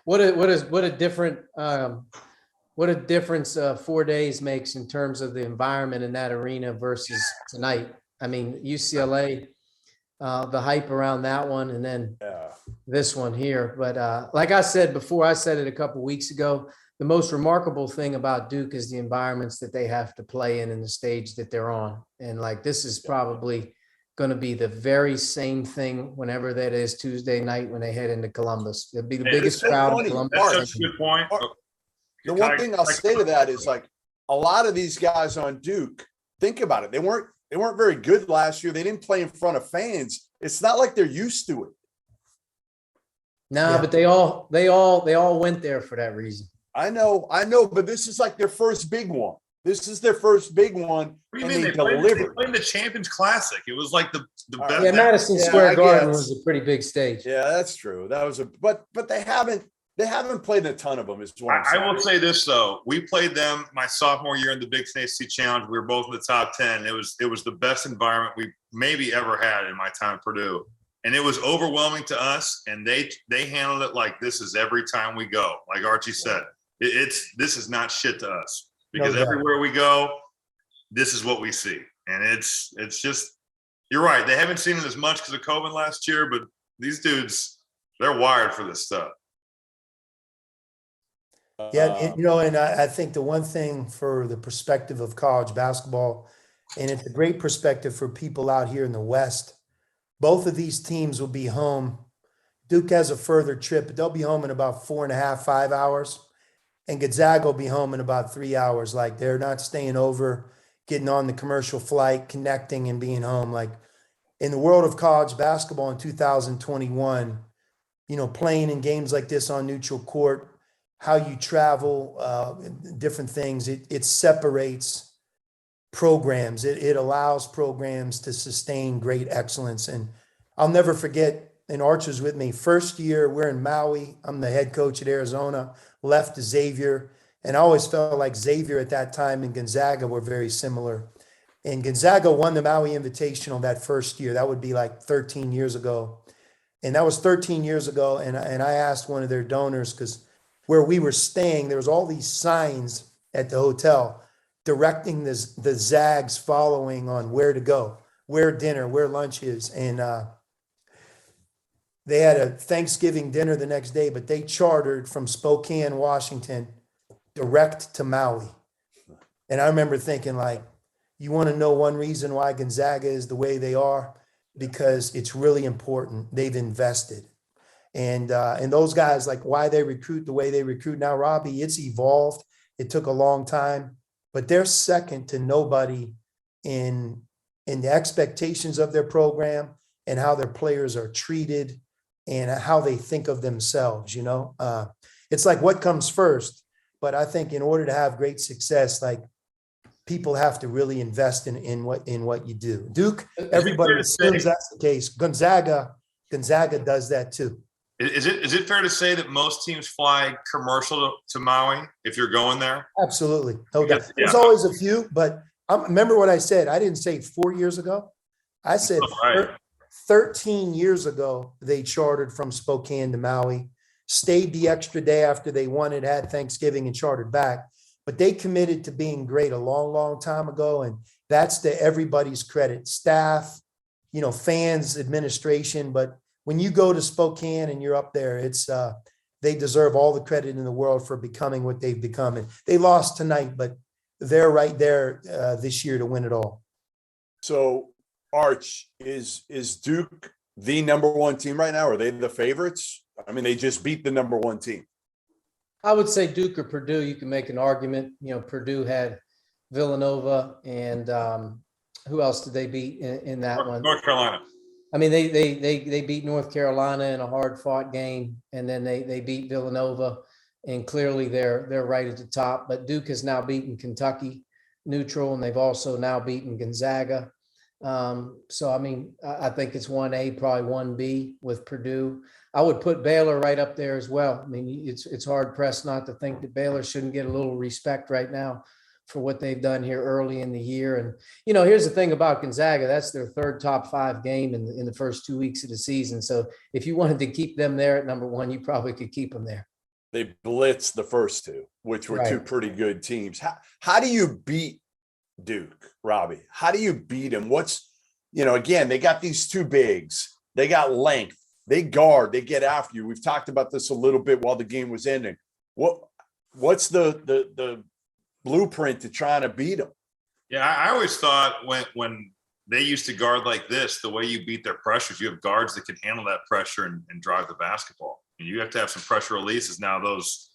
what a difference 4 days makes in terms of the environment in that arena versus tonight. I mean, UCLA, the hype around that one, and then this one here. But like I said before, I said it a couple of weeks ago, the most remarkable thing about Duke is the environments that they have to play in the stage that they're on. And like, this is probably going to be the very same thing whenever that is Tuesday night when they head into Columbus. It'll be the biggest crowd in Columbus. That's such a good point. The one thing I'll say to that is, like, a lot of these guys on Duke, think about it. They weren't very good last year. They didn't play in front of fans. It's not like they're used to it. No, but they all went there for that reason. I know, but this is like their first big one. This is their first big one. What do you mean they delivered? They played the Champions Classic. It was like the best. Yeah, Madison Square Garden was a pretty big stage. Yeah, that's true. That was but they haven't played a ton of them. Is what I'm saying. I will say this though: we played them my sophomore year in the Big Ten ACC Challenge. We were both in the top 10. It was the best environment we maybe ever had in my time at Purdue, and it was overwhelming to us. And they handled it like this is every time we go. Like Archie said, this is not shit to us. Because everywhere we go, this is what we see. And it's just, you're right. They haven't seen it as much because of COVID last year, but these dudes, they're wired for this stuff. Yeah, and I think the one thing for the perspective of college basketball, and it's a great perspective for people out here in the West, both of these teams will be home. Duke has a further trip, but they'll be home in about 4.5, 5 hours. And Gonzaga will be home in about 3 hours. Like, they're not staying over, getting on the commercial flight, connecting and being home. Like, in the world of college basketball in 2021, playing in games like this on neutral court, how you travel, different things, it separates programs. It allows programs to sustain great excellence. And I'll never forget, and Arch was with me, first year, we're in Maui. I'm the head coach at Arizona. Left to Xavier, and I always felt like Xavier at that time and Gonzaga were very similar. And Gonzaga won the Maui Invitational that first year. That would be like 13 years ago. And that was 13 years ago. And I asked one of their donors, because where we were staying, there was all these signs at the hotel directing the Zags following on where to go, where dinner, where lunch is. And they had a Thanksgiving dinner the next day, but they chartered from Spokane, Washington, direct to Maui. And I remember thinking, like, you want to know one reason why Gonzaga is the way they are? Because it's really important. They've invested. And those guys, like, why they recruit the way they recruit now, Robbie, it's evolved. It took a long time, but they're second to nobody in the expectations of their program and how their players are treated and how they think of themselves. It's like, what comes first? But I think in order to have great success, like, people have to really invest in what you do. Duke, everybody assumes that's the case. Gonzaga does that too. Is it fair to say that most teams fly commercial to Maui if you're going there? Absolutely. No doubt. There's always a few, but remember what I said. I didn't say 4 years ago. I said 13 years ago, they chartered from Spokane to Maui, stayed the extra day after they won it, had Thanksgiving, and chartered back. But they committed to being great a long, long time ago. And that's to everybody's credit, staff, fans, administration. But when you go to Spokane and you're up there, it's they deserve all the credit in the world for becoming what they've become. And they lost tonight, but they're right there this year to win it all. So, Arch, is Duke the number one team right now? Are they the favorites? I mean, they just beat the number one team. I would say Duke or Purdue. You can make an argument. Purdue had Villanova, and who else did they beat in that one? North Carolina. I mean, they beat North Carolina in a hard-fought game, and then they beat Villanova, and clearly they're right at the top. But Duke has now beaten Kentucky neutral, and they've also now beaten Gonzaga. So, I mean, I think it's 1A, probably 1B with Purdue. I would put Baylor right up there as well. I mean, it's hard pressed not to think that Baylor shouldn't get a little respect right now for what they've done here early in the year. And, here's the thing about Gonzaga. That's their third top 5 game in the first 2 weeks of the season. So if you wanted to keep them there at number 1, you probably could keep them there. They blitzed the first two, which were two Right. pretty good teams. How do you beat Duke, Robbie? How do you beat them? Again, they got these two bigs. They got length. They guard. They get after you. We've talked about this a little bit while the game was ending. What's the blueprint to trying to beat them? Yeah, I always thought when they used to guard like this, the way you beat their pressures, you have guards that can handle that pressure and drive the basketball. And you have to have some pressure releases. Now those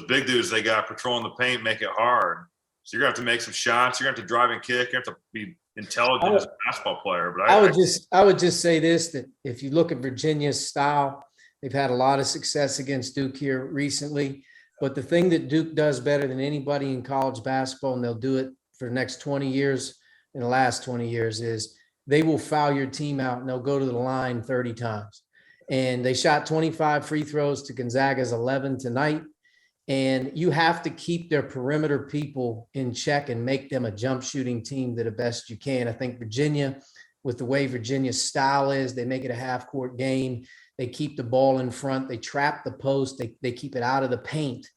big dudes they got patrolling the paint make it hard. So you're gonna have to make some shots. You're gonna have to drive and kick. You have to be intelligent as a basketball player. But I would just say this, that if you look at Virginia's style, they've had a lot of success against Duke here recently. But the thing that Duke does better than anybody in college basketball, and they'll do it for the next 20 years, in the last 20 years, is they will foul your team out and they'll go to the line 30 times. And they shot 25 free throws to Gonzaga's 11 tonight. And you have to keep their perimeter people in check and make them a jump shooting team to the best you can. I think Virginia, with the way Virginia's style is, they make it a half court game. They keep the ball in front. They trap the post. They keep it out of the paint.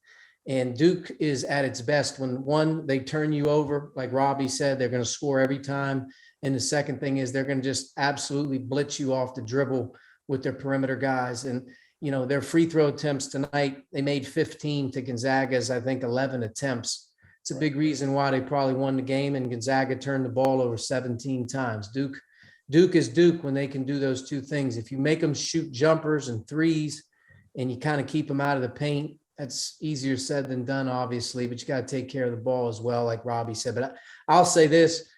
And Duke is at its best when, one, they turn you over. Like Robbie said, they're going to score every time. And the second thing is they're going to just absolutely blitz you off the dribble with their perimeter guys. And their free throw attempts tonight, they made 15 to Gonzaga's, I think, 11 attempts. It's a big reason why they probably won the game, and Gonzaga turned the ball over 17 times. Duke is Duke when they can do those two things. If you make them shoot jumpers and threes and you kind of keep them out of the paint, that's easier said than done, obviously, but you got to take care of the ball as well, like Robbie said. But I'll say this.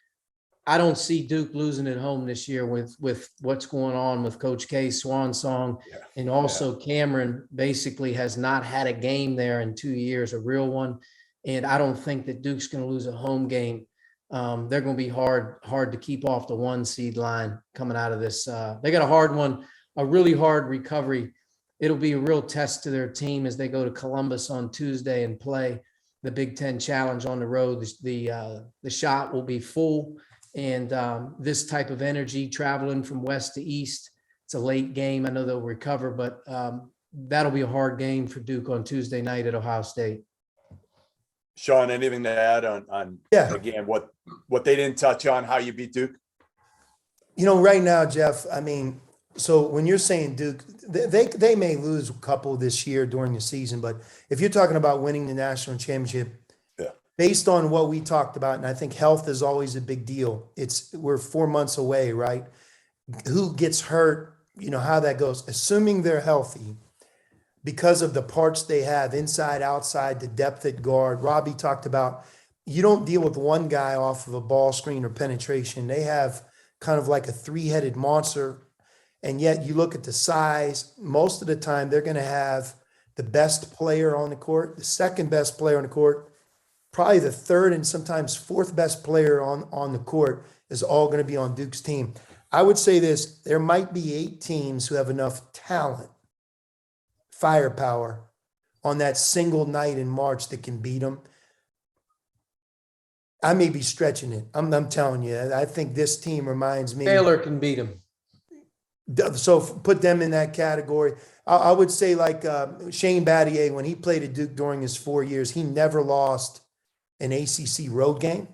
I don't see Duke losing at home this year with what's going on with Coach K's swan song. Yeah. And also Cameron basically has not had a game there in 2 years, a real one. And I don't think that Duke's going to lose a home game. They're going to be hard to keep off the 1 seed line coming out of this. They got a hard one, a really hard recovery. It'll be a real test to their team as they go to Columbus on Tuesday and play the Big Ten Challenge on the road. The shot will be full. And this type of energy traveling from west to east, it's a late game. I know they'll recover, but that'll be a hard game for Duke on Tuesday night at Ohio State. Sean, anything to add on again, what they didn't touch on, how you beat Duke? Right now, Jeff, so when you're saying Duke, they may lose a couple this year during the season, but if you're talking about winning the national championship, based on what we talked about, and I think health is always a big deal. We're 4 months away, right? Who gets hurt, how that goes. Assuming they're healthy, because of the parts they have inside, outside, the depth at guard. Robbie talked about, you don't deal with one guy off of a ball screen or penetration. They have kind of like a 3-headed monster. And yet you look at the size, most of the time they're going to have the best player on the court, the second best player on the court, probably the third and sometimes fourth best player on the court is all going to be on Duke's team. I would say this, there might be 8 teams who have enough talent, firepower on that single night in March that can beat them. I may be stretching it. I'm telling you, I think this team reminds me. Baylor can beat them. So put them in that category. I would say like Shane Battier, when he played at Duke during his 4 years, he never lost an ACC road game.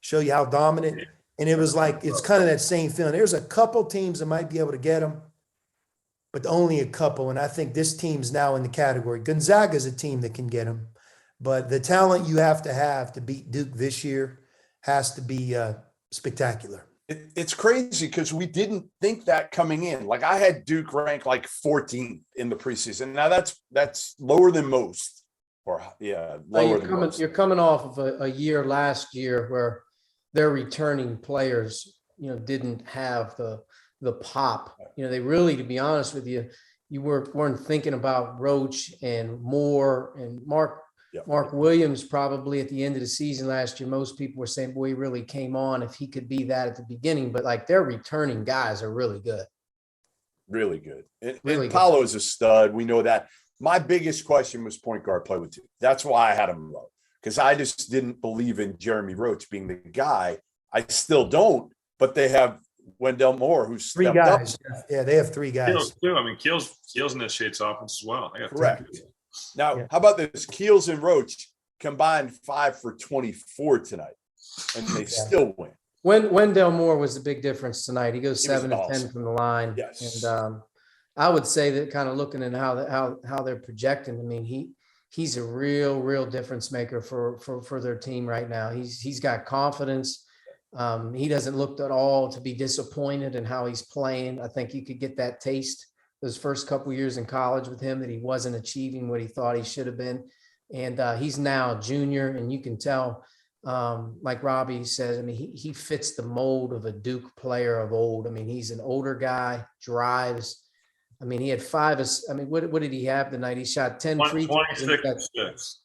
Show you how dominant. And it was like, it's kind of that same feeling. There's a couple teams that might be able to get them, but only a couple. And I think this team's now in the category. Gonzaga is a team that can get them, but the talent you have to beat Duke this year has to be spectacular. It's crazy because we didn't think that coming in. Like I had Duke ranked like 14th in the preseason. Now that's lower than most. You're coming off of a year last year where their returning players, didn't have the pop. They really, to be honest with you, weren't thinking about Roach and Moore and Mark Williams. Probably at the end of the season last year, most people were saying, boy, he really came on if he could be that at the beginning. But like their returning guys are really good. Really good. And Paolo is a stud. We know that. My biggest question was point guard play with Duke. That's why I had him low, because I just didn't believe in Jeremy Roach being the guy. I still don't, but they have Wendell Moore, who's Three stepped up. guys. Yeah, they have three guys. Keels too. I mean, Keels initiates offense as well. I got Correct. Now, Yeah. how about this? Keels and Roach combined 5 for 24 tonight, and they still win. Wendell Moore was the big difference tonight. He goes He was 7 of 10 awesome. from the line. Yes. And I would say that kind of looking at how they're projecting, I mean, he's a real difference maker for their team right now. He's got confidence. He doesn't look at all to be disappointed in how he's playing. I think you could get that taste those first couple years in college with him that he wasn't achieving what he thought he should have been. And he's now a junior, and you can tell, like Robbie says, I mean, he fits the mold of a Duke player of old. I mean, he's an older guy, drives. I mean, he had what did he have tonight? He shot 10 free throws. 26.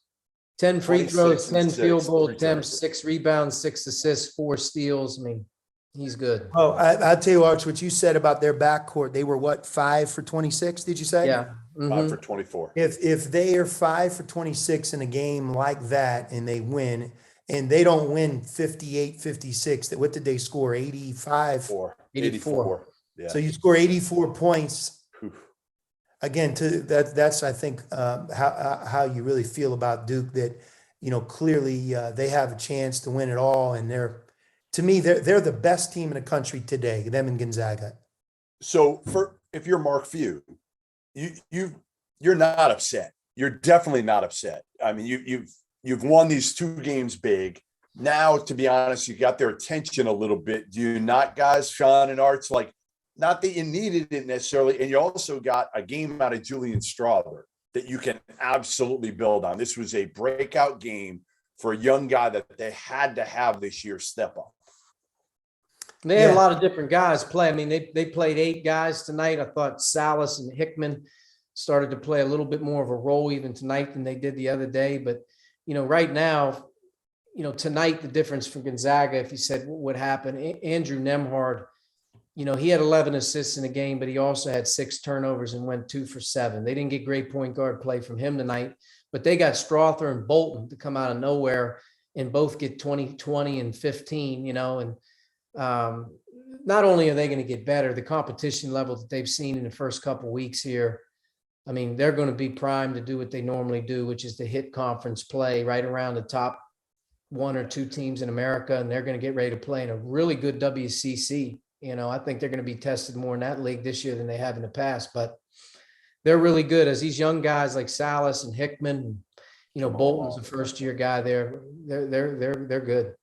10 free 26 throws, and 10 field 6, goal 3 attempts, turnovers. 6 rebounds, 6 assists, 4 steals. I mean, he's good. Oh, I'll tell you, Arch, what you said about their backcourt. They were what, 5 for 26, did you say? Yeah. 5 Mhm. for 24. If they are 5 for 26 in a game like that and they win, and they don't win 58, 56, what did they score? 85? 84. Yeah. So you score 84 points. Whew. Again, that's I think how you really feel about Duke, that clearly they have a chance to win it all, and they're the best team in the country today, them and Gonzaga. So if you're Mark Few, you're not upset. You're definitely not upset. I mean, you've won these 2 games big. Now, to be honest, you got their attention a little bit. Do you not, guys? Sean and Arts, like, not that you needed it necessarily, and you also got a game out of Julian Strawther that you can absolutely build on. This was a breakout game for a young guy that they had to have this year step up. They had a Yeah. lot of different guys play. I mean, they played 8 guys tonight. I thought Salas and Hickman started to play a little bit more of a role even tonight than they did the other day. But, right now, tonight, the difference for Gonzaga, if you said what happened, Andrew Nemhard, he had 11 assists in the game, but he also had 6 turnovers and went 2 for 7. They didn't get great point guard play from him tonight, but they got Strawther and Bolton to come out of nowhere and both get 20 and 15, and not only are they going to get better, the competition level that they've seen in the first couple of weeks here, I mean, they're going to be primed to do what they normally do, which is to hit conference play right around the top 1 or 2 teams in America, and they're going to get ready to play in a really good WCC. I think they're going to be tested more in that league this year than they have in the past, but they're really good as these young guys like Salas and Hickman, Bolton's a first-year guy there. They're good.